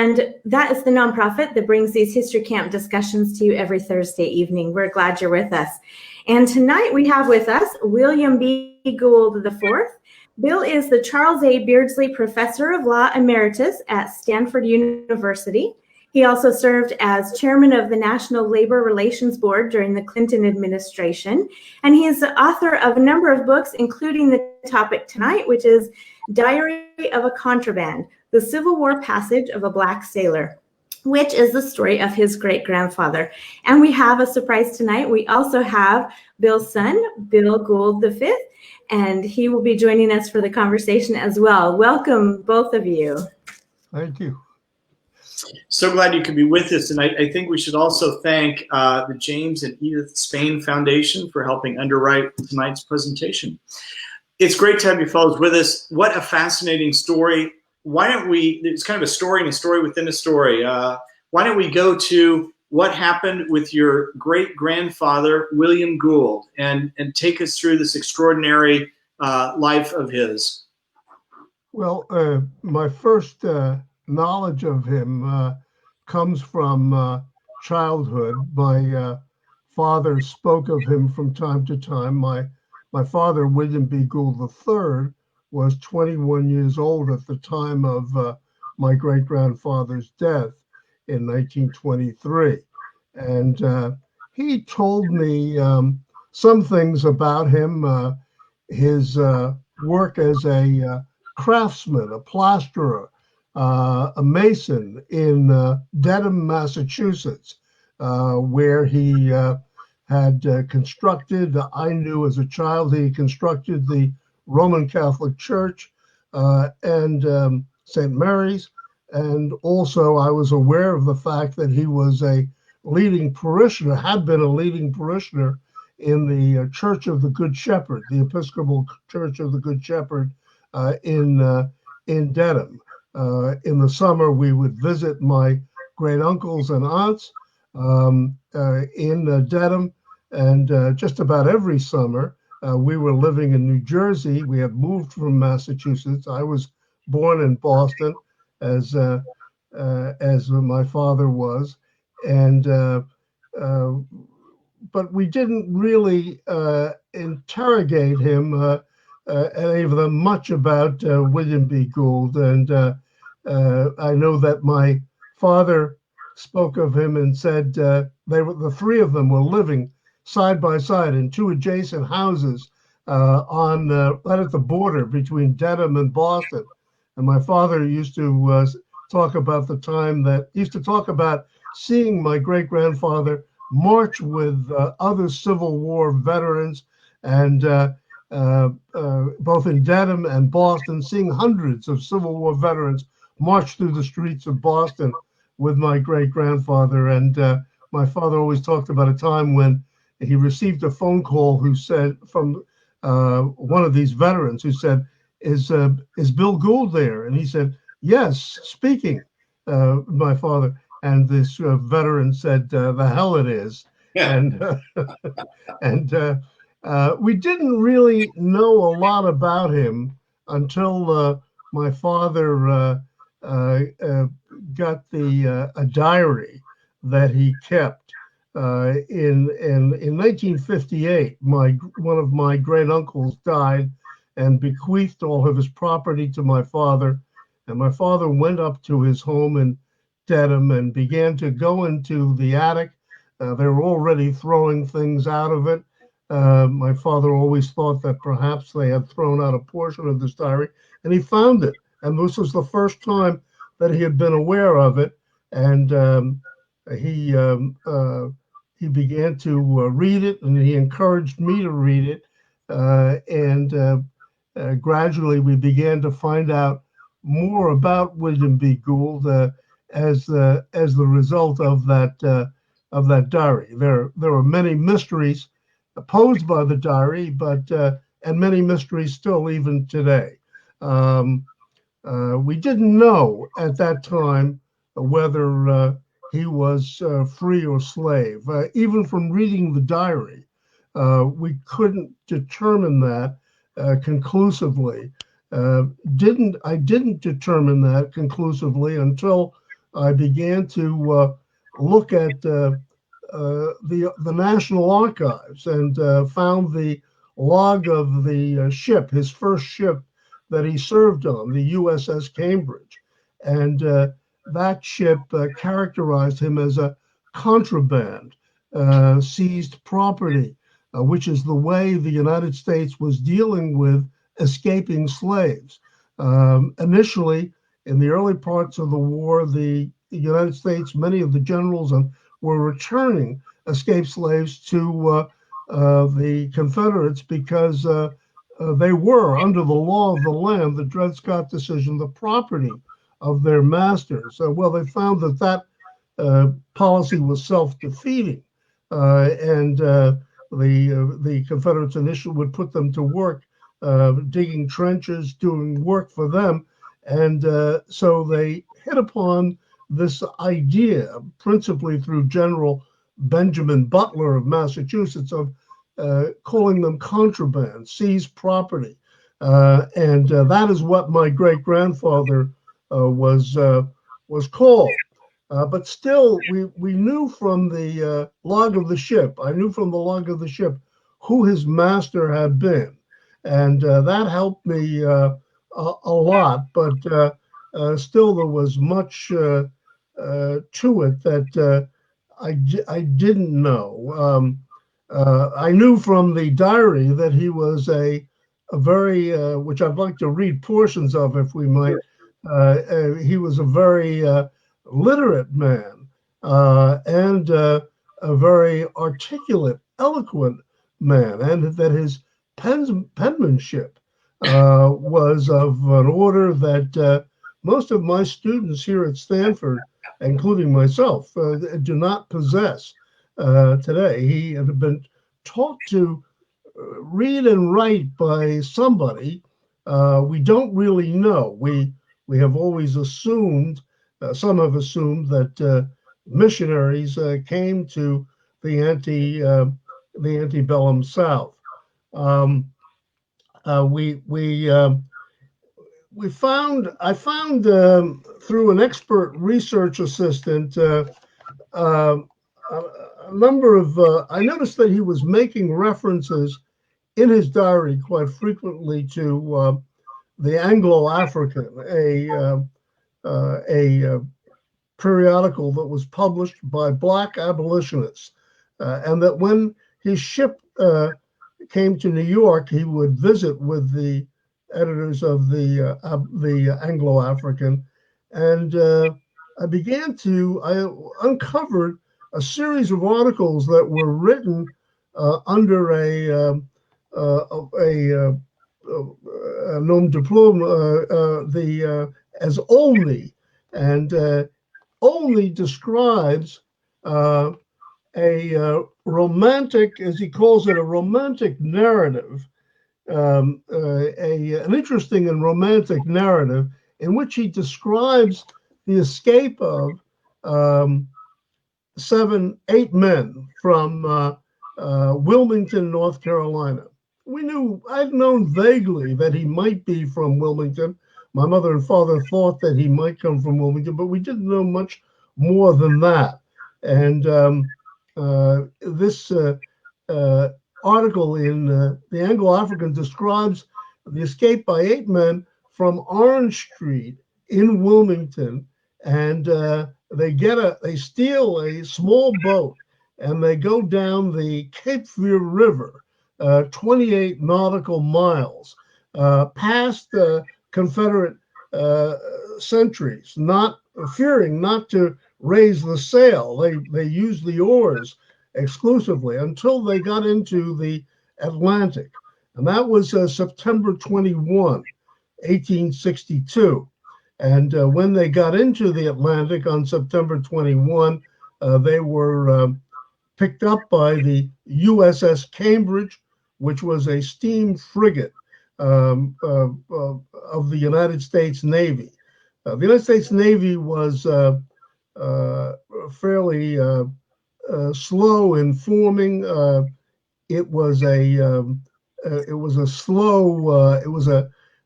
And that is the nonprofit that brings these History Camp discussions to you every Thursday evening. We're glad you're with us. And tonight we have with us William B. Gould IV. Bill is the Charles A. Beardsley Professor of Law Emeritus at Stanford University. He also served as chairman of the National Labor Relations Board during the Clinton administration. And he is the author of a number of books, including the topic tonight, which is Diary of a Contraband, the Civil War Passage of a Black Sailor, which is the story of his great-grandfather. And we have a surprise tonight. We also have Bill's son, Bill Gould V, and he will be joining us for the conversation as well. Welcome, both of you. Thank you. So glad you could be with us. And I think we should also thank the James and Edith Spain Foundation for helping underwrite tonight's presentation. It's great to have you fellows with us. What a fascinating story. Why don't we, it's kind of a story and a story within a story. Why don't we go to what happened with your great-grandfather, William Gould, and take us through this extraordinary life of his. Well, my first knowledge of him comes from childhood. My father spoke of him from time to time. My father, William B. Gould III, was 21 years old at the time of my great-grandfather's death in 1923. And he told me some things about him, his work as a craftsman, a plasterer, a mason in Dedham, Massachusetts, where he had constructed, I knew as a child, he constructed the Roman Catholic Church and St. Mary's. And also I was aware of the fact that he was a leading parishioner, had been a leading parishioner in the Church of the Good Shepherd, the Episcopal Church of the Good Shepherd in Dedham. In the summer, we would visit my great uncles and aunts in Dedham, and just about every summer, we were living in New Jersey. We had moved from Massachusetts. I was born in Boston, as my father was, and but we didn't really interrogate him any of them much about William B. Gould, and I know that my father spoke of him and said the three of them were living side by side in two adjacent houses right at the border between Dedham and Boston. And my father used to talk about the time that he used to talk about seeing my great-grandfather march with other Civil War veterans, and both in Dedham and Boston, seeing hundreds of Civil War veterans march through the streets of Boston with my great-grandfather. And my father always talked about a time when he received a phone call who said, from one of these veterans, who said, is Bill Gould there? And he said, yes, speaking, my father. And this veteran said, the hell it is. Yeah. And we didn't really know a lot about him until my father got a diary that he kept. In 1958, one of my great uncles died and bequeathed all of his property to my father. And my father went up to his home in Dedham and began to go into the attic. They were already throwing things out of it. My father always thought that perhaps they had thrown out a portion of this diary, and he found it. And this was the first time that he had been aware of it. And he began to read it, and he encouraged me to read it. Gradually, we began to find out more about William B. Gould as the result of that diary. There are many mysteries posed by the diary, but and many mysteries still even today. We didn't know at that time whether he was free or slave. Even from reading the diary, we couldn't determine that conclusively. I didn't determine that conclusively until I began to look at the National Archives and found the log of the ship, his first ship that he served on, the USS Cambridge. And that ship characterized him as a contraband, seized property, which is the way the United States was dealing with escaping slaves. Initially, in the early parts of the war, the United States, many of the generals were returning escaped slaves to the Confederates because they were, under the law of the land, the Dred Scott decision, the property of their masters. Well, they found that policy was self-defeating, and the Confederates initially would put them to work digging trenches, doing work for them, and so they hit upon this idea, principally through General Benjamin Butler of Massachusetts, of calling them contraband, seized property, and that is what my great-grandfather was called. But still, we knew from the log of the ship, I knew from the log of the ship who his master had been, and that helped me a lot. But still, there was much to it that I didn't know. I knew from the diary that he was a very, which I'd like to read portions of, if we might. He was a very literate man and a very articulate, eloquent man, and that his penmanship was of an order that most of my students here at Stanford, including myself, do not possess today. He had been taught to read and write by somebody. We don't really know. We have always assumed, some have assumed, that missionaries came to the antebellum South. I found through an expert research assistant a number of. I noticed that he was making references in his diary quite frequently to the Anglo-African, a periodical that was published by Black abolitionists, and that when his ship came to New York, he would visit with the editors of the Anglo-African, and I uncovered a series of articles that were written under a nom de plume, as Olney, and Olney describes a romantic, as he calls it, a romantic narrative, an interesting and romantic narrative in which he describes the escape of 8 men from Wilmington, North Carolina. I'd known vaguely that he might be from Wilmington. My mother and father thought that he might come from Wilmington, but we didn't know much more than that. And this article in the Anglo-African describes the escape by 8 men from Orange Street in Wilmington, and they steal a small boat, and they go down the Cape Fear River, 28 nautical miles, past Confederate sentries, not fearing not to raise the sail. They used the oars exclusively until they got into the Atlantic. And that was September 21, 1862. And when they got into the Atlantic on September 21, they were picked up by the USS Cambridge, which was a steam frigate of the United States Navy. The United States Navy was fairly slow in forming. It was a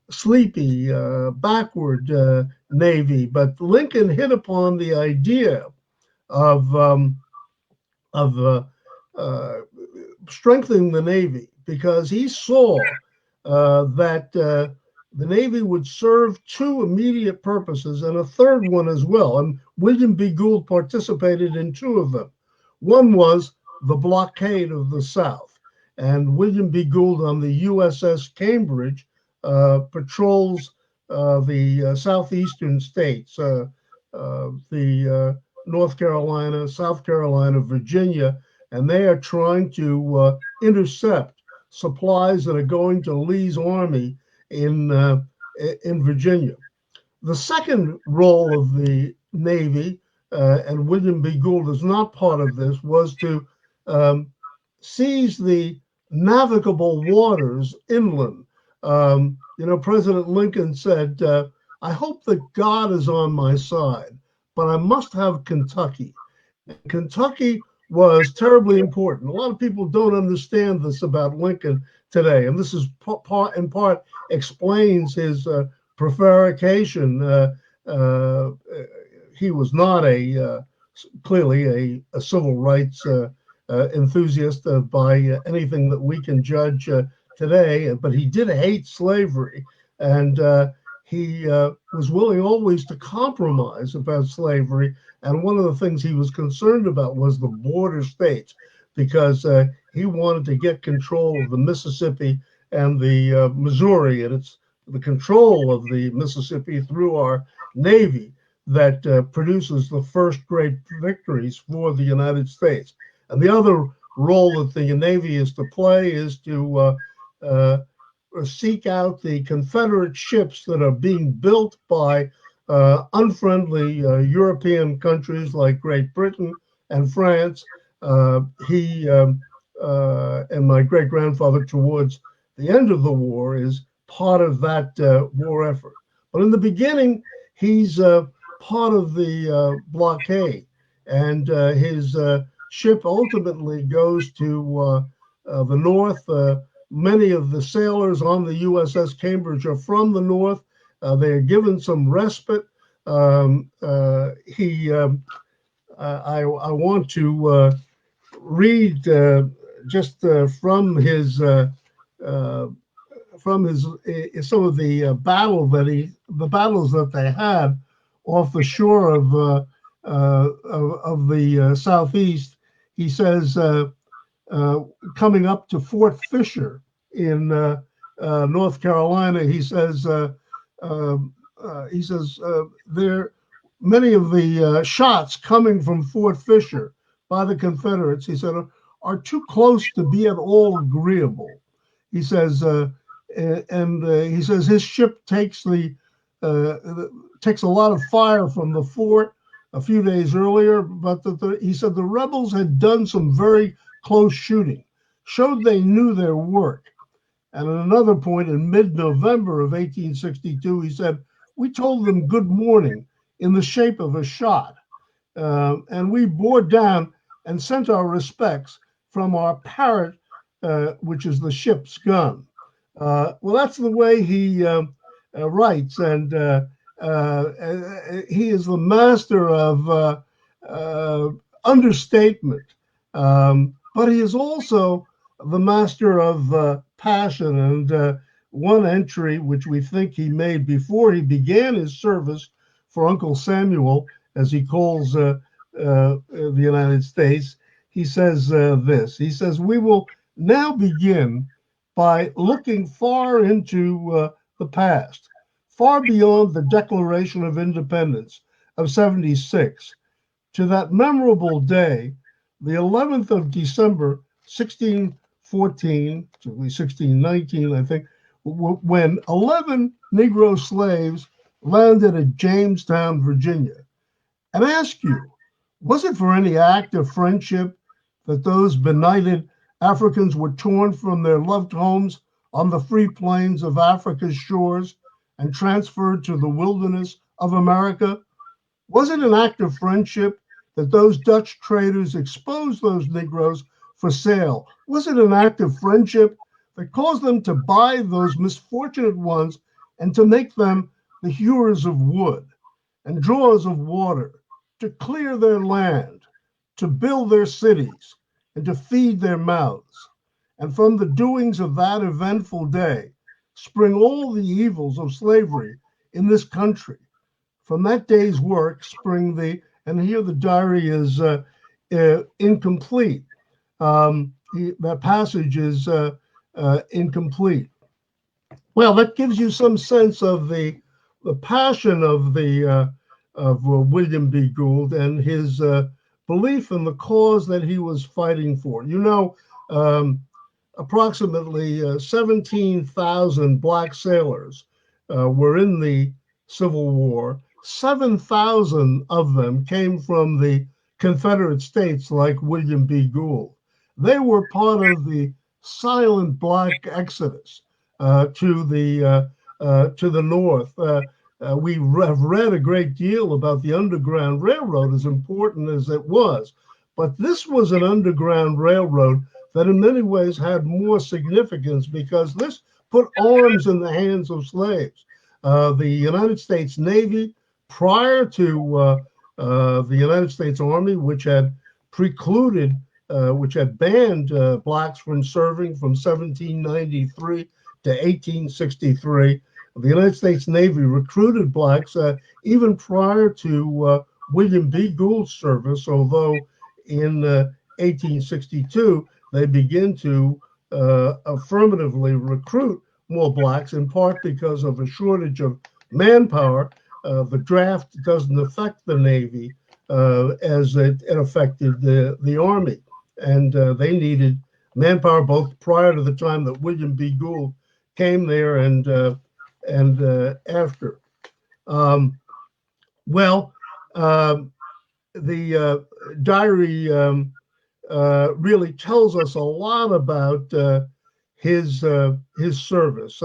sleepy, backward Navy. But Lincoln hit upon the idea of strengthening the Navy because he saw that the Navy would serve two immediate purposes and a third one as well. And William B. Gould participated in two of them. One was the blockade of the South. And William B. Gould on the USS Cambridge patrols the southeastern states, the North Carolina, South Carolina, Virginia, and they are trying to intercept supplies that are going to Lee's army in Virginia. The second role of the Navy, and William B. Gould is not part of this, was to seize the navigable waters inland. President Lincoln said, I hope that God is on my side, but I must have Kentucky. And Kentucky was terribly important. A lot of people don't understand this about Lincoln today, and this is in part explains his prevarication. He was not clearly a civil rights enthusiast by anything that we can judge today, but he did hate slavery, and he was willing always to compromise about slavery. And one of the things he was concerned about was the border states, because he wanted to get control of the Mississippi and the Missouri, and it's the control of the Mississippi through our Navy that produces the first great victories for the United States. And the other role that the Navy is to play is to seek out the Confederate ships that are being built by unfriendly European countries like Great Britain and France. He and my great-grandfather, towards the end of the war, is part of that war effort. But in the beginning, he's part of the blockade, and his ship ultimately goes to the north. Many of the sailors on the USS Cambridge are from the north. They are given some respite. I want to read just from his some of the battles that they had off the shore of the southeast. He says, coming up to Fort Fisher in North Carolina, he says there many of the shots coming from Fort Fisher by the Confederates, he said, are too close to be at all agreeable. He says, he says his ship takes a lot of fire from the fort a few days earlier, but he said the rebels had done some very close shooting, showed they knew their work. And at another point in mid-November of 1862, he said, we told them good morning in the shape of a shot, and we bore down and sent our respects from our Parrot, which is the ship's gun. Well, that's the way he writes, and he is the master of understatement, but he is also the master of passion. And one entry, which we think he made before he began his service for Uncle Samuel, as he calls the United States, he says this. He says, we will now begin by looking far into the past, far beyond the Declaration of Independence of 76, to that memorable day, the 11th of December, 1614, to 1619, I think, when 11 Negro slaves landed at Jamestown, Virginia, and ask you, was it for any act of friendship that those benighted Africans were torn from their loved homes on the free plains of Africa's shores and transferred to the wilderness of America? Was it an act of friendship that those Dutch traders exposed those Negroes for sale? Was it an act of friendship that caused them to buy those misfortunate ones and to make them the hewers of wood and drawers of water, to clear their land, to build their cities, and to feed their mouths. And from the doings of that eventful day spring all the evils of slavery in this country. From that day's work spring and here the diary is incomplete. That passage is incomplete. Well, that gives you some sense of the passion of William B. Gould and his belief in the cause that he was fighting for. You know, approximately 17,000 black sailors were in the Civil War. 7,000 of them came from the Confederate States, like William B. Gould. They were part of the silent black exodus to the north. We have read a great deal about the Underground Railroad, as important as it was, but this was an Underground Railroad that in many ways had more significance because this put arms in the hands of slaves. The United States Navy, prior to the United States Army, which had banned blacks from serving from 1793 to 1863. The United States Navy recruited blacks even prior to William B. Gould's service, although in 1862 they begin to affirmatively recruit more blacks, in part because of a shortage of manpower. The draft doesn't affect the Navy as it affected the Army, and they needed manpower both prior to the time that William B. Gould came there and after. The diary really tells us a lot about his service.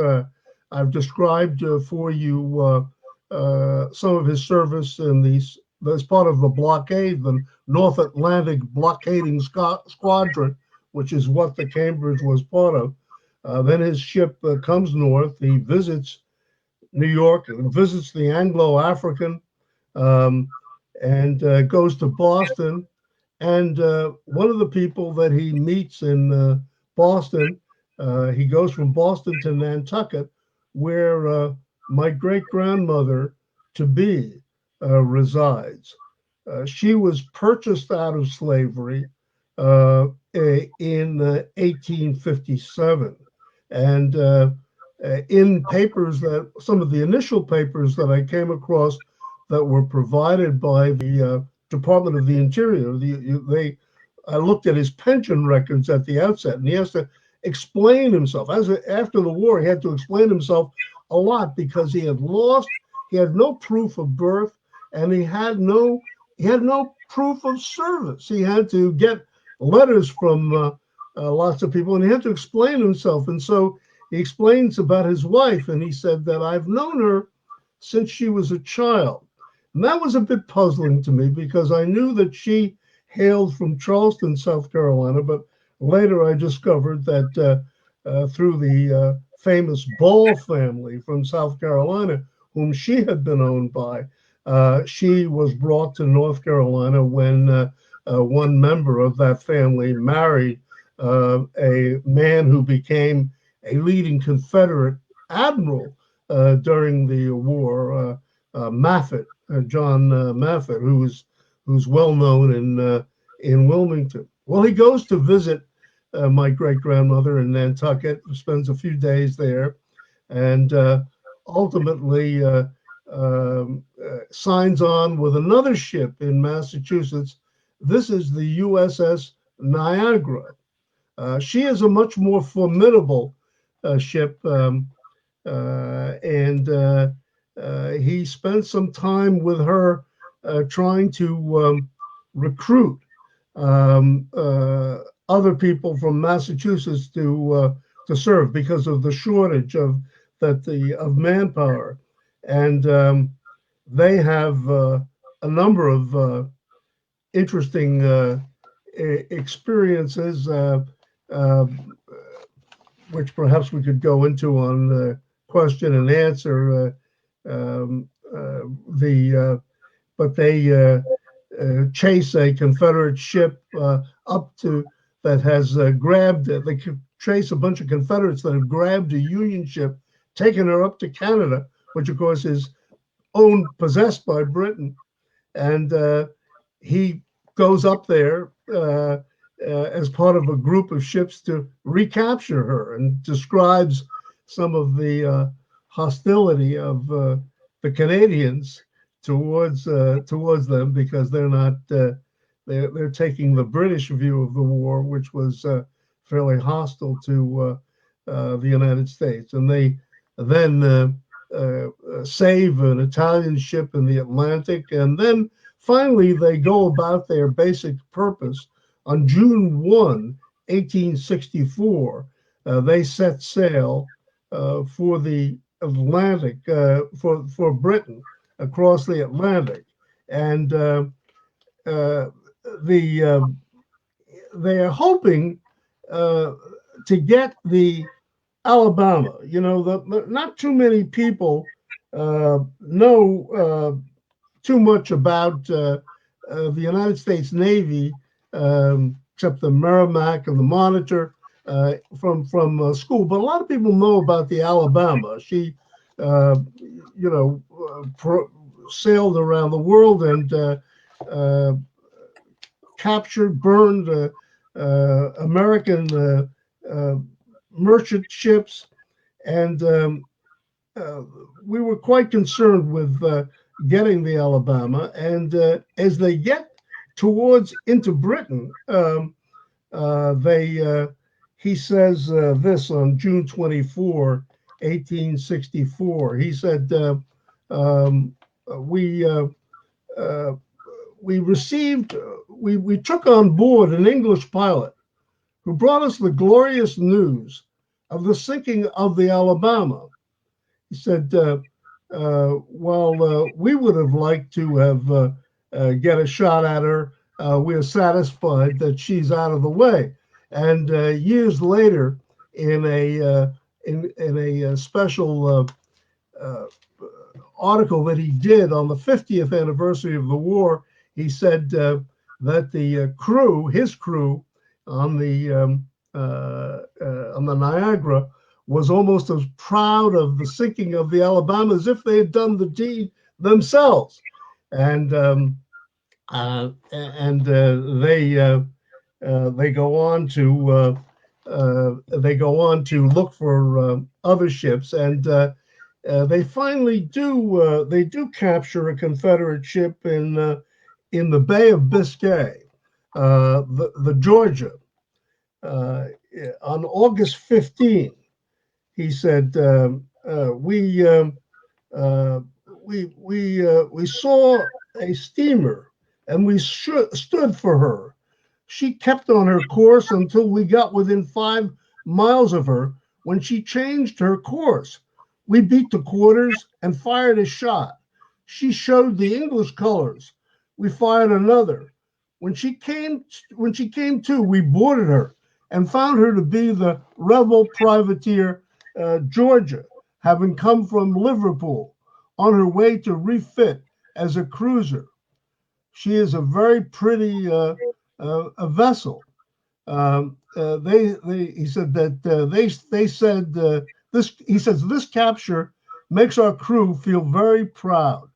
I've described for you some of his service in as part of the Blockade, the North Atlantic blockading squadron, which is what the Cambridge was part of. Then his ship comes north. He visits New York and visits the Anglo-African and goes to Boston. And one of the people that he meets in Boston, he goes from Boston to Nantucket, where my great-grandmother to be resides. She was purchased out of slavery in 1857. And in papers some of the initial papers that I came across that were provided by the Department of the Interior, I looked at his pension records at the outset, and he has to explain himself. After the war, he had to explain himself a lot because he had no proof of birth, and he had no proof of service. He had to get letters from lots of people, and he had to explain himself. And so he explains about his wife, and he said that I've known her since she was a child. And that was a bit puzzling to me because I knew that she hailed from Charleston, South Carolina, but later I discovered that through the famous Ball family from South Carolina, whom she had been owned by, she was brought to North Carolina when one member of that family married a man who became a leading Confederate admiral during the war, Maffitt, John Maffitt, who's well known in Wilmington. Well, he goes to visit my great-grandmother in Nantucket, spends a few days there, and ultimately signs on with another ship in Massachusetts. This is the USS Niagara. She is a much more formidable ship, and he spent some time with her trying to recruit other people from Massachusetts to serve because of the shortage of manpower, and they have a number of interesting experiences, which perhaps we could go into on question and answer. But they chase a Confederate ship up to that has grabbed. They chase a bunch of Confederates that have grabbed a Union ship, taken her up to Canada, which of course is possessed by Britain, and he goes up there as part of a group of ships to recapture her, and describes some of the hostility of the Canadians towards them, because they're not they're taking the British view of the war, which was fairly hostile to the United States, and they then save an Italian ship in the Atlantic, and then finally they go about their basic purpose. On June 1, 1864, they set sail for the Atlantic, for Britain, across the Atlantic, and they are hoping to get the Alabama. You know, not too many people know too much about the United States Navy, except the Merrimack and the Monitor from school. But a lot of people know about the Alabama. She, sailed around the world and captured, burned American merchant ships, and we were quite concerned with getting the Alabama. And as they get into Britain, he says this on June 24, 1864. He said, we took on board an English pilot who brought us the glorious news of the sinking of the Alabama. He said, while we would have liked to have get a shot at her, we are satisfied that she's out of the way. And years later, in a special article that he did on the 50th anniversary of the war, he said that his crew on the Niagara was almost as proud of the sinking of the Alabama as if they had done the deed themselves. And they go on to look for other ships, and they finally do capture a Confederate ship in the Bay of Biscay, the Georgia, on August 15. He said, we saw a steamer and we stood for her. She kept on her course until we got within 5 miles of her, when she changed her course. We beat the quarters and fired a shot. She showed the English colors. We fired another. When she came to, we boarded her and found her to be the rebel privateer Georgia, having come from Liverpool on her way to refit as a cruiser. She is a very pretty a vessel. He said that they said this. He says this capture makes our crew feel very proud.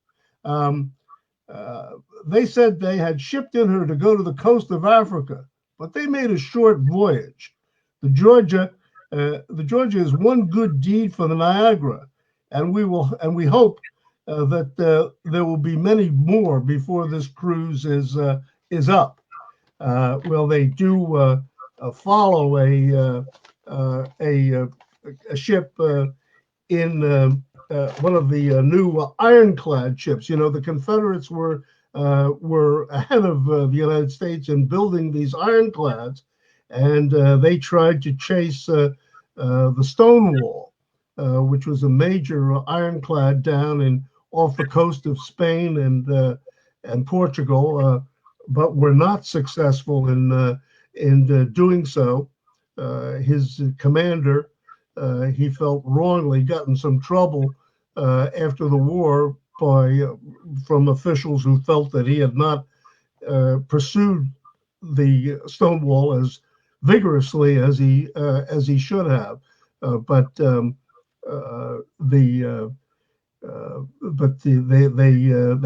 They said they had shipped in her to go to the coast of Africa, but they made a short voyage. The Georgia is one good deed for the Niagara, and we hope that there will be many more before this cruise is up. Well, they do follow a ship in one of the new ironclad ships. You know, the Confederates were ahead of the United States in building these ironclads, and they tried to chase the Stonewall, which was a major ironclad down off the coast of Spain and Portugal, but were not successful in doing so. His commander he felt wrongly got in some trouble after the war from officials who felt that he had not pursued the Stonewall as vigorously as he should have. But they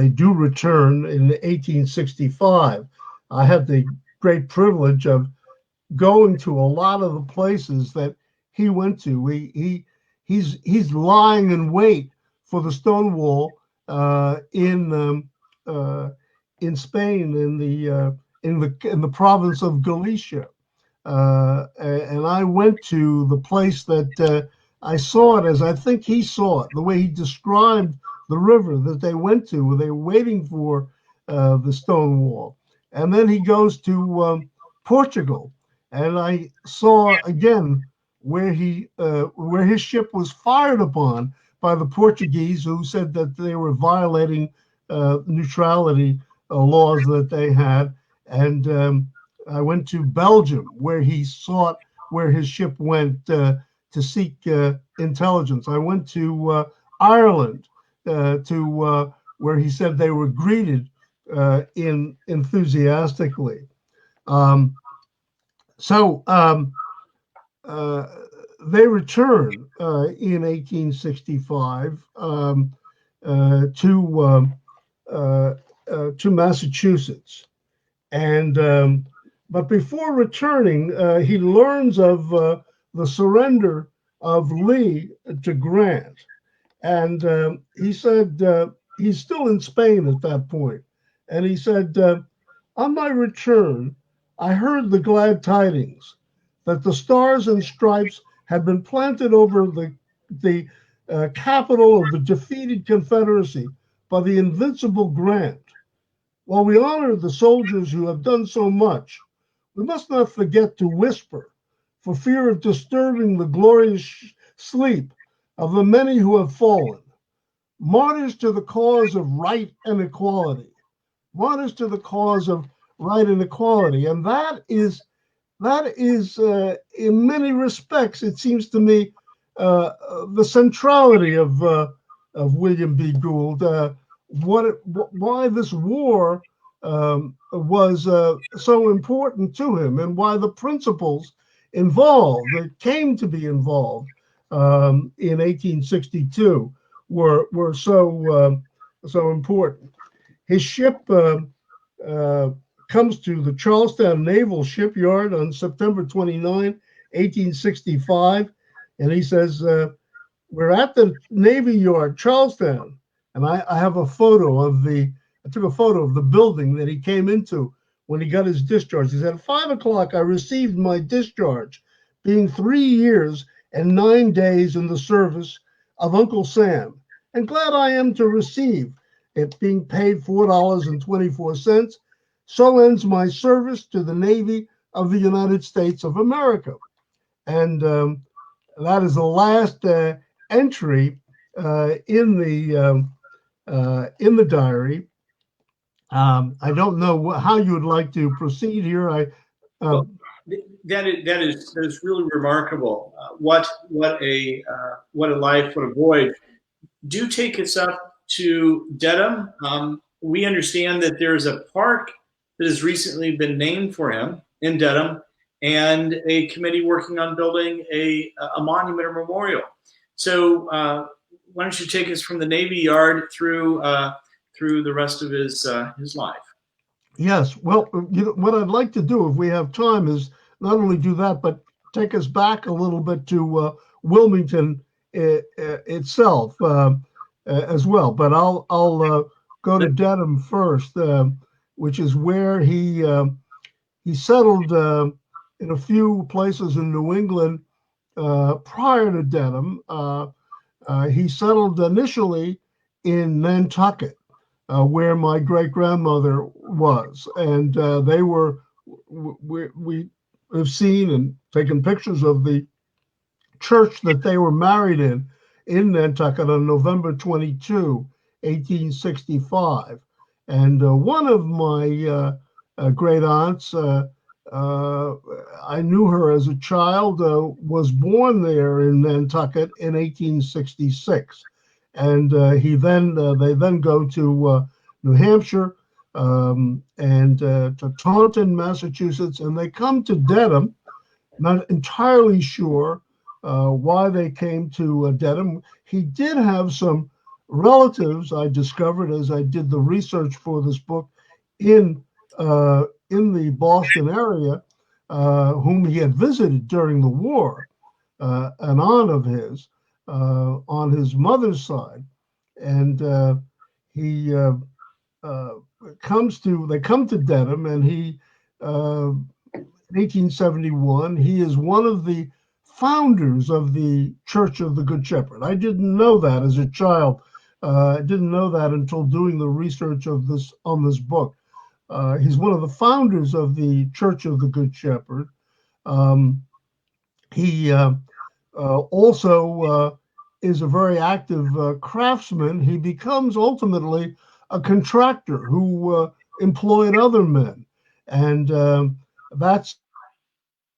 do return in 1865. I had the great privilege of going to a lot of the places that he went to. He's lying in wait for the Stonewall in Spain, in the province of Galicia, and I went to the place that I saw it as I think he saw it, the way he described the river that they went to, where they were waiting for the Stonewall. And then he goes to Portugal, and I saw again where his ship was fired upon by the Portuguese, who said that they were violating neutrality laws that they had. And I went to Belgium, where he sought where his ship went to seek intelligence. I went to Ireland, to where he said they were greeted enthusiastically. So they return in 1865 to Massachusetts, and but before returning, he learns of the surrender of Lee to Grant, and he said he's still in Spain at that point, and he said, on my return, I heard the glad tidings that the Stars and Stripes had been planted over the capital of the defeated Confederacy by the invincible Grant. While we honor the soldiers who have done so much, we must not forget to whisper, for fear of disturbing the glorious sleep of the many who have fallen. Martyrs to the cause of right and equality. Martyrs to the cause of right and equality. And that is in many respects, it seems to me, the centrality of William B. Gould. Why this war was so important to him, and why the principles involved that came to be involved in 1862 were so important. His ship comes to the Charlestown Naval Shipyard on September 29, 1865, and he says, we're at the Navy Yard, Charlestown, and I have a photo of I took a photo of the building that he came into when he got his discharge. He said, at 5 o'clock, I received my discharge, being 3 years and 9 days in the service of Uncle Sam, and glad I am to receive it, being paid $4.24. So ends my service to the Navy of the United States of America. And that is the last entry in the diary. I don't know how you would like to proceed here. That is really remarkable. What a life, what a voyage. Do take us up to Dedham. We understand that there is a park that has recently been named for him in Dedham, and a committee working on building a monument or memorial. So why don't you take us from the Navy Yard through the rest of his life? Yes. Well, what I'd like to do, if we have time, is not only do that, but take us back a little bit to Wilmington itself as well. But I'll go to Dedham first, which is where he settled in a few places in New England prior to Dedham. He settled initially in Nantucket, where my great-grandmother was, and we have seen and taken pictures of the church that they were married in Nantucket on November 22, 1865. And one of my great aunts I knew her as a child, was born there in Nantucket in 1866. And they then go to New Hampshire and to Taunton, Massachusetts, and they come to Dedham. Not entirely sure why they came to Dedham. He did have some relatives, I discovered as I did the research for this book, in the Boston area, whom he had visited during the war, an aunt of his on his mother's side, and they come to Dedham, and he, in 1871, he is one of the founders of the Church of the Good Shepherd. I didn't know that as a child. I didn't know that until doing the research on this book. He's one of the founders of the Church of the Good Shepherd. He also is a very active craftsman. He becomes ultimately a contractor who employed other men. And that's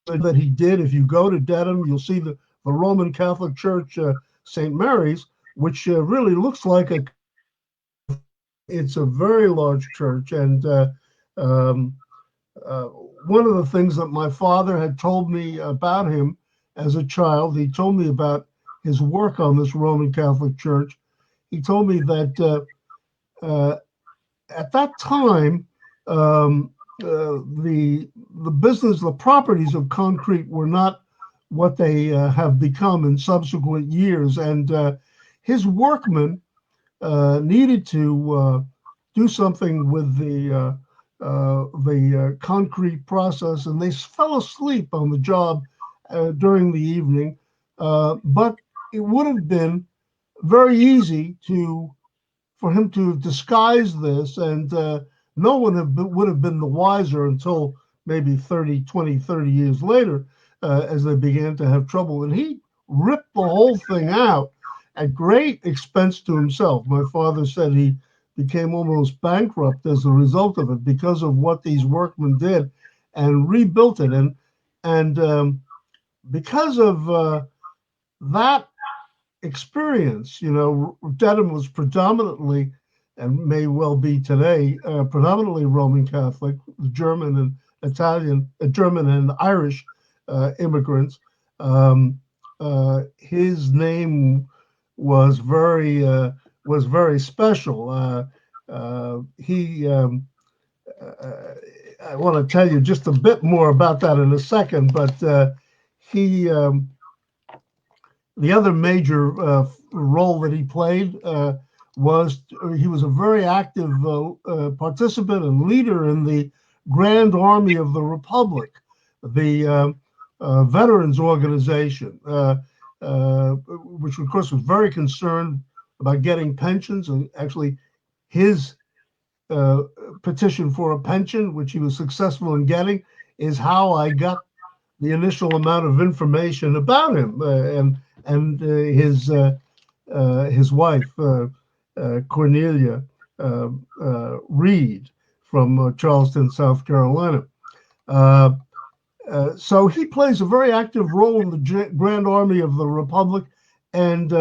that he did. If you go to Dedham, you'll see the Roman Catholic Church, St. Mary's, which really looks like it's a very large church. And one of the things that my father had told me about him as a child, he told me about his work on this Roman Catholic Church. He told me that at that time, the properties of concrete were not what they have become in subsequent years, and his workmen needed to do something with the concrete process, and they fell asleep on the job during the evening. But it would have been very easy for him to disguise this, and no one would have been the wiser until maybe 30 years later, as they began to have trouble. And he ripped the whole thing out at great expense to himself. My father said he became almost bankrupt as a result of it because of what these workmen did, and rebuilt it. And because of that experience, Dedham was predominantly, and may well be today, predominantly Roman Catholic, German and Italian, German and Irish immigrants. His name was very special. I want to tell you just a bit more about that in a second, but the other major role that he played was he was a very active participant and leader in the Grand Army of the Republic, the veterans organization, which of course was very concerned about getting pensions. And actually, his petition for a pension, which he was successful in getting, is how I got the initial amount of information about him and his wife, Cornelia Reed, from Charleston, South Carolina. So he plays a very active role in the Grand Army of the Republic, and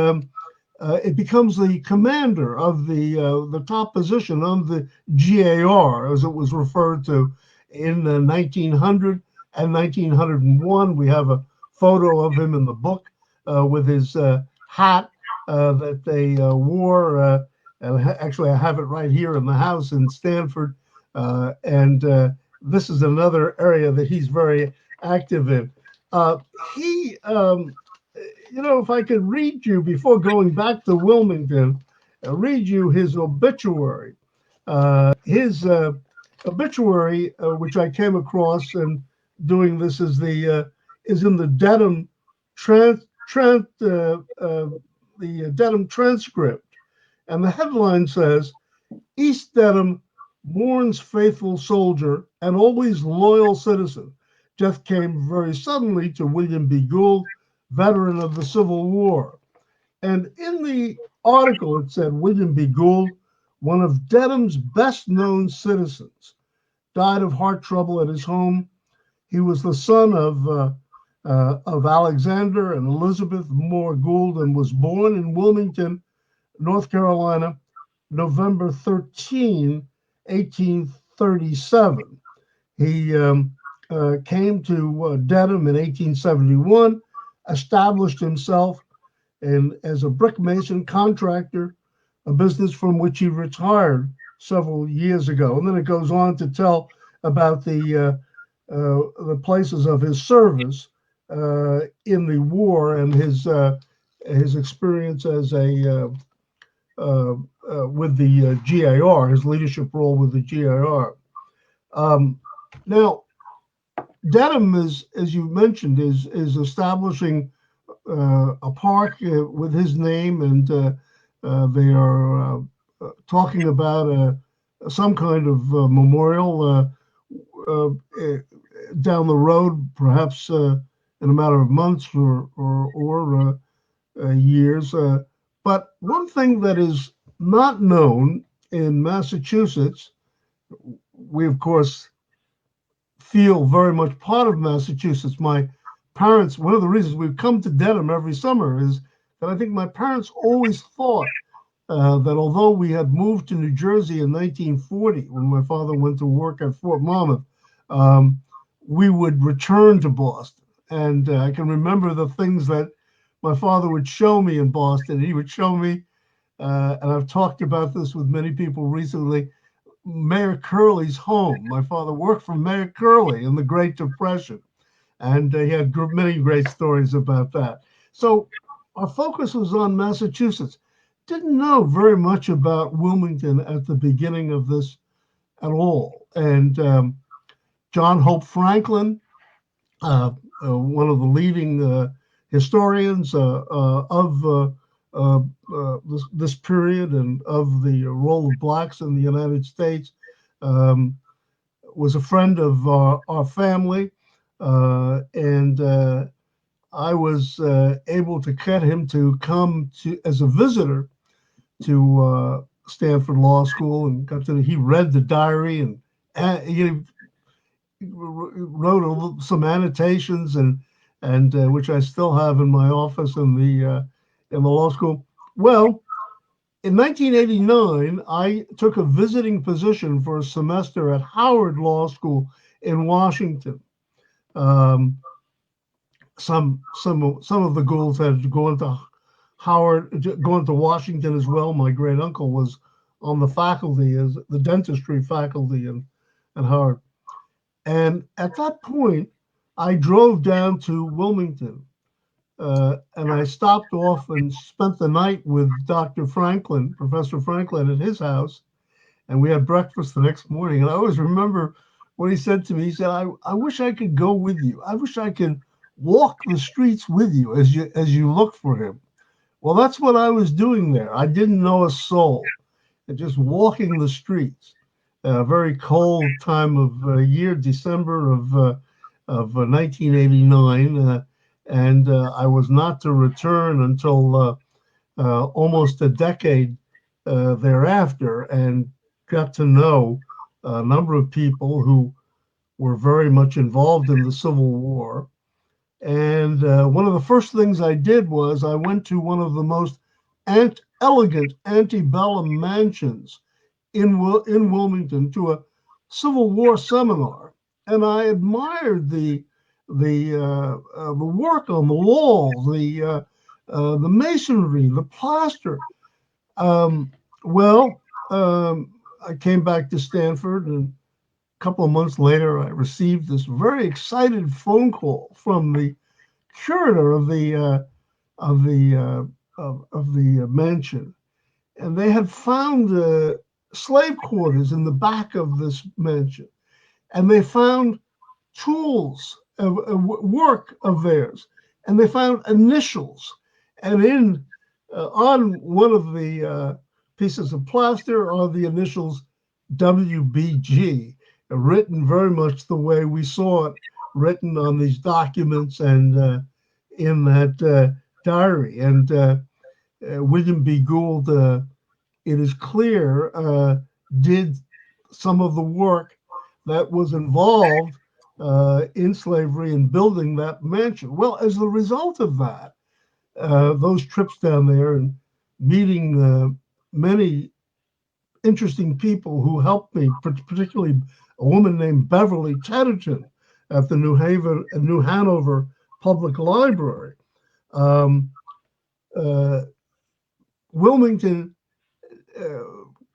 it becomes the commander of the top position of the GAR, as it was referred to, in 1900 and 1901. We have a photo of him in the book with his hat that they wore. And actually, I have it right here in the house in Stanford. And this is another area that he's very active in. If I could read you, before going back to Wilmington, read you his obituary. His obituary, which I came across in doing this, is in the Dedham Dedham transcript, and the headline says, "East Dedham mourns faithful soldier and always loyal citizen. Death came very suddenly to William B. Gould, veteran of the Civil War." And in the article, it said, William B. Gould, one of Dedham's best known citizens, died of heart trouble at his home. He was the son of Alexander and Elizabeth Moore Gould, and was born in Wilmington, North Carolina, November 13, 1837. He came to Dedham in 1871, established himself as a brick mason contractor, a business from which he retired several years ago. And then it goes on to tell about the places of his service in the war and his experience as with the GIR, his leadership role with the GIR. Now, Dedham is, as you mentioned, is establishing a park with his name, and they are talking about some kind of memorial down the road, perhaps in a matter of months or years. But one thing that is not known in Massachusetts, we of course feel very much part of Massachusetts. My parents, one of the reasons we've come to Dedham every summer is that I think my parents always thought that although we had moved to New Jersey in 1940, when my father went to work at Fort Monmouth, we would return to Boston. And I can remember the things that my father would show me in Boston. He would show me, and I've talked about this with many people recently, Mayor Curley's home. My father worked for Mayor Curley in the Great Depression, and he had many great stories about that. So our focus was on Massachusetts. Didn't know very much about Wilmington at the beginning of this at all. And John Hope Franklin, one of the leading historians of this period and of the role of blacks in the United States, was a friend of our family, and I was able to get him to come as a visitor to Stanford Law School, and he read the diary, and he wrote some annotations, and which I still have in my office in the law school. Well, in 1989, I took a visiting position for a semester at Howard Law School in Washington. Some of the Goulds had gone to Washington as well. My great uncle was on the faculty as the dentistry faculty in Howard. And at that point, I drove down to Wilmington, and I stopped off and spent the night with Dr. Franklin, Professor Franklin, at his house, and we had breakfast the next morning. And I always remember what he said to me. He said, I wish I could go with you. I wish I could walk the streets with you as you look for him. Well, that's what I was doing there. I didn't know a soul, just walking the streets. A very cold time of year, December of 1989, and I was not to return until almost a decade thereafter, and got to know a number of people who were very much involved in the Civil War. And one of the first things I did was I went to one of the most elegant antebellum mansions in Wilmington to a Civil War seminar, and I admired the work on the walls, the masonry, the plaster. I came back to Stanford, and a couple of months later, I received this very excited phone call from the curator of the mansion, and they had found slave quarters in the back of this mansion, and they found tools of work of theirs, and they found initials, and on one of the pieces of plaster are the initials WBG, written very much the way we saw it written on these documents and in that diary. And William B. Gould, it is clear, did some of the work that was involved in slavery and building that mansion. Well, as the result of that, those trips down there and meeting many interesting people who helped me, particularly a woman named Beverly Tedderton at the New Hanover Public Library. Wilmington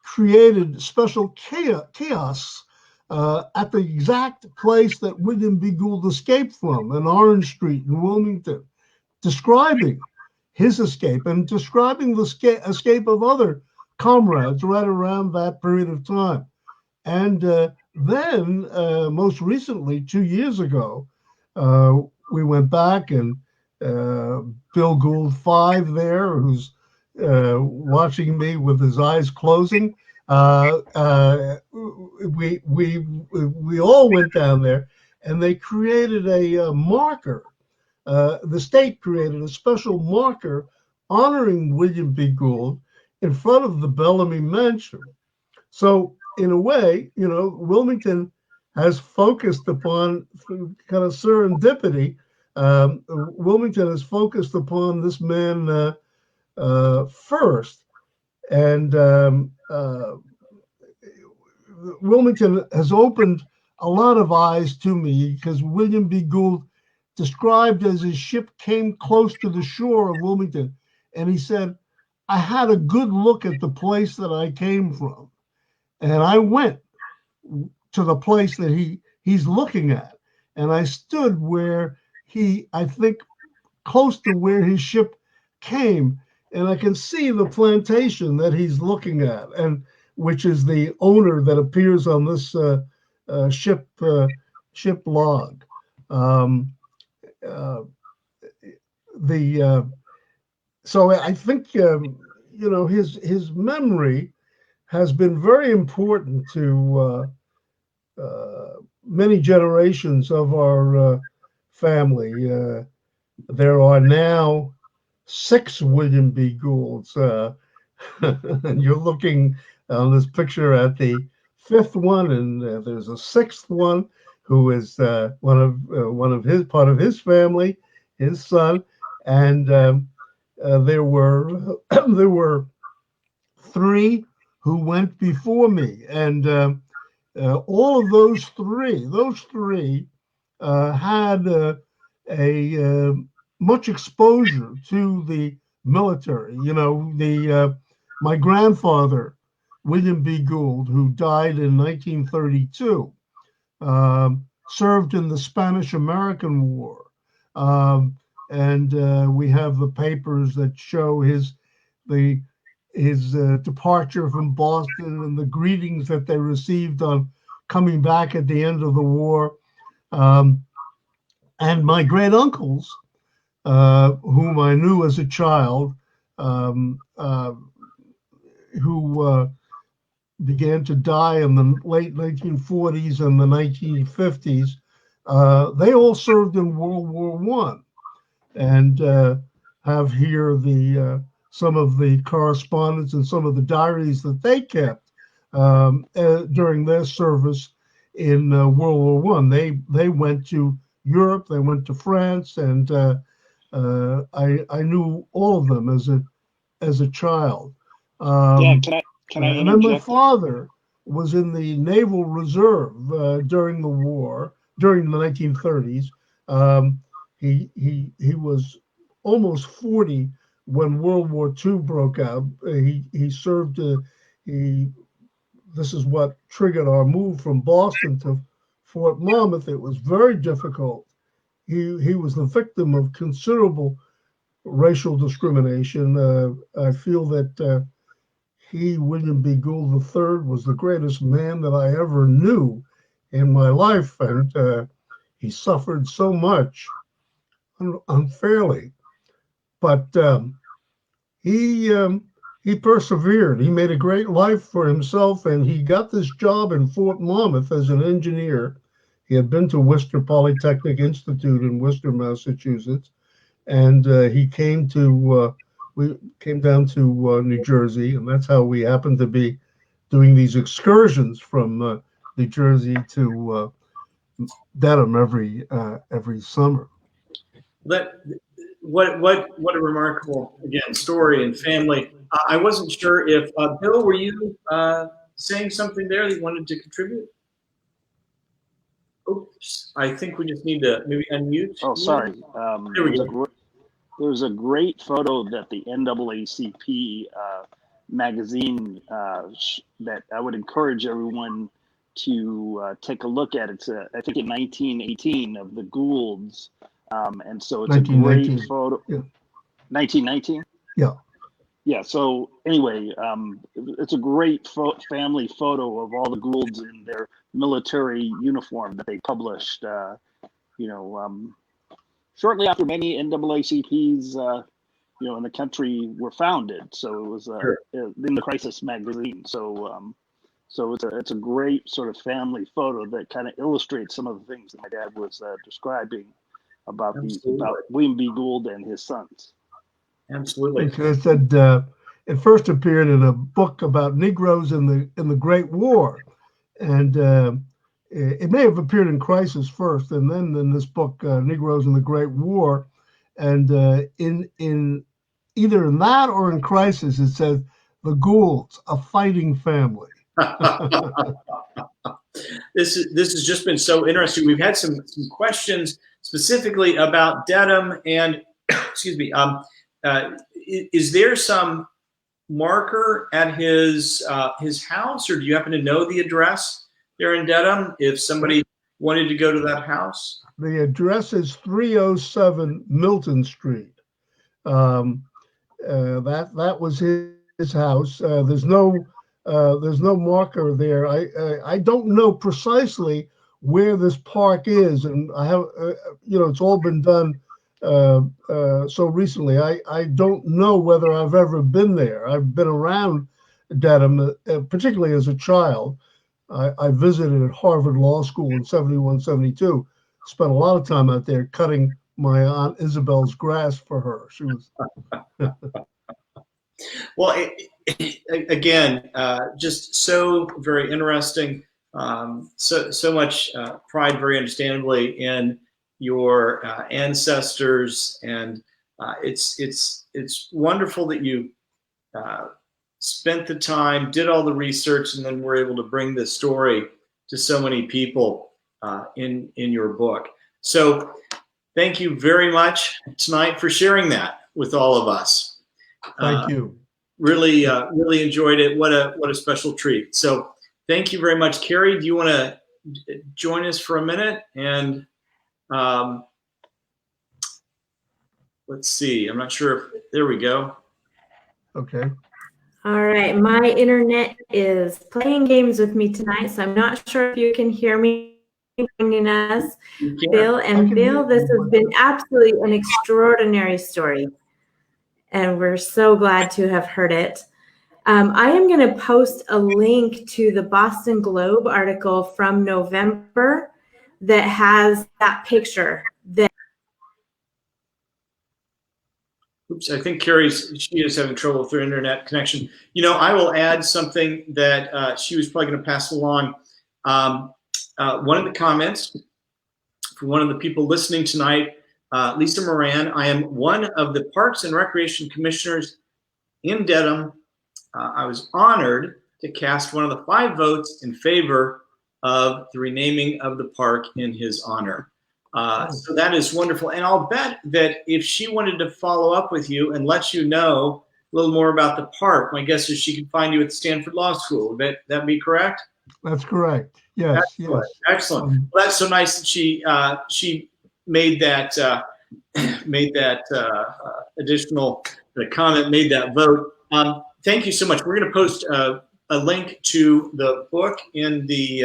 created special kiosks at the exact place that William B. Gould escaped from, on Orange Street in Wilmington, describing his escape and describing the escape of other comrades right around that period of time. And then, most recently, 2 years ago, we went back, and Bill Gould Iv there, who's watching me with his eyes closing, we all went down there, and they created a marker. The state created a special marker honoring William B. Gould in front of the Bellamy Mansion. So in a way, Wilmington has focused upon, kind of serendipity, Wilmington has focused upon this man first. And Wilmington has opened a lot of eyes to me, because William B. Gould described as his ship came close to the shore of Wilmington, and he said, I had a good look at the place that I came from. And I went to the place that he's looking at. And I stood where I think, close to where his ship came. And I can see the plantation that he's looking at, and which is the owner that appears on this ship log. So I think his memory has been very important to many generations of our family. There are now 6 William B. Goulds, and you're looking on this picture at the 5th one, and there's a 6th one who is one of his part of his family, his son, and there were 3 who went before me, and all of those three had a much exposure to the military. My grandfather, William B. Gould, who died in 1932, served in the Spanish-American War. And we have the papers that show his departure from Boston and the greetings that they received on coming back at the end of the war. And my great uncles, whom I knew as a child, who began to die in the late 1940s and the 1950s, they all served in World War I, and have here some of the correspondence and some of the diaries that they kept during their service in World War I. They went to Europe, they went to France, and I knew all of them as a child. Can I and then my interject? father was in the Naval Reserve during the war, during the 1930s. He was almost 40 when World War II broke out. He served. This is what triggered our move from Boston to Fort Monmouth. It was very difficult. He was the victim of considerable racial discrimination. I feel that William B. Gould III, was the greatest man that I ever knew in my life, and he suffered so much unfairly. But he persevered. He made a great life for himself, and he got this job in Fort Monmouth as an engineer. He had been to Worcester Polytechnic Institute in Worcester, Massachusetts, and we came down to New Jersey, and that's how we happened to be doing these excursions from New Jersey to Dedham every summer. What a remarkable, again, story and family. I wasn't sure if Bill, were you saying something there that you wanted to contribute? Oops, I think we just need to maybe unmute. Oh, sorry. There we go. There's a great photo that the NAACP magazine that I would encourage everyone to take a look at. It's I think in 1918 of the Goulds, and so it's a great photo. Yeah. 1919. Yeah. Yeah. So anyway, it's a great family photo of all the Goulds in their military uniform that they published. Shortly after many NAACPs, in the country were founded. So it was in the Crisis magazine. So it's a great sort of family photo that kind of illustrates some of the things that my dad was describing about William B. Gould and his sons. Absolutely. It said it first appeared in a book about Negroes in the Great War, and it may have appeared in Crisis first, and then in this book, Negroes in the Great war, and in either in that or in Crisis, it says the Goulds, a fighting family. This has just been so interesting. We've had some questions specifically about Dedham, and excuse me. Is there some marker at his house, or do you happen to know the address there in Dedham if somebody wanted to go to that house? The address is 307 Milton Street. That was his house. There's no marker there. I don't know precisely where this park is, and I have it's all been done so recently. I don't know whether I've ever been there. I've been around Dedham, particularly as a child. I visited at Harvard Law School in 71, 72. Spent a lot of time out there cutting my Aunt Isabel's grass for her. She was. Well, again, just so very interesting. So much pride, very understandably, in your ancestors, and it's wonderful that you spent the time, did all the research, and then were able to bring this story to so many people in your book. So thank you very much tonight for sharing that with all of us. Thank you. Really enjoyed it. What a special treat. So thank you very much. Carrie, do you want to join us for a minute? And let's see. I'm not sure if, there we go. Okay. All right. My internet is playing games with me tonight, so I'm not sure if you can hear me. Joining us, Bill. And Bill, this has been absolutely an extraordinary story, and we're so glad to have heard it. I am going to post a link to the Boston Globe article from November that has that picture. Oops, I think she is having trouble with her internet connection. I will add something that she was probably going to pass along. One of the comments from one of the people listening tonight, Lisa Moran, I am one of the Parks and Recreation Commissioners in Dedham. I was honored to cast one of the 5 votes in favor of the renaming of the park in his honor. So that is wonderful. And I'll bet that if she wanted to follow up with you and let you know a little more about the park, my guess is she could find you at Stanford Law School. Would that be correct? That's correct. Yes. Excellent. Yes. Excellent. Well, that's so nice that she made that additional comment, made that vote. Thank you so much. We're going to post a link to the book in the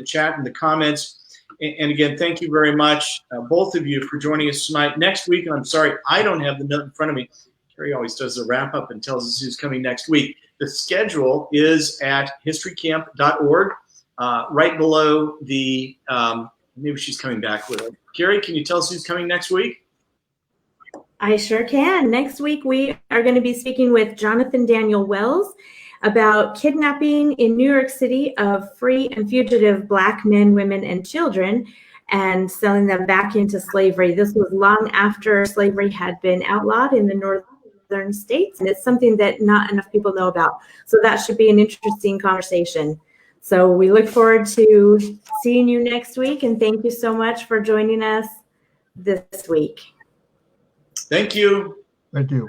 chat and the comments. And again, thank you very much, both of you, for joining us tonight. Next week, and I'm sorry, I don't have the note in front of me. Carrie always does the wrap up and tells us who's coming next week. The schedule is at historycamp.org, right below the, maybe she's coming back with it. Carrie, can you tell us who's coming next week? I sure can. Next week, we are going to be speaking with Jonathan Daniel Wells about kidnapping in New York City of free and fugitive Black men, women, and children. and selling them back into slavery. This was long after slavery had been outlawed in the northern states, and it's something that not enough people know about. So that should be an interesting conversation. So we look forward to seeing you next week, and thank you so much for joining us this week. Thank you. Thank you.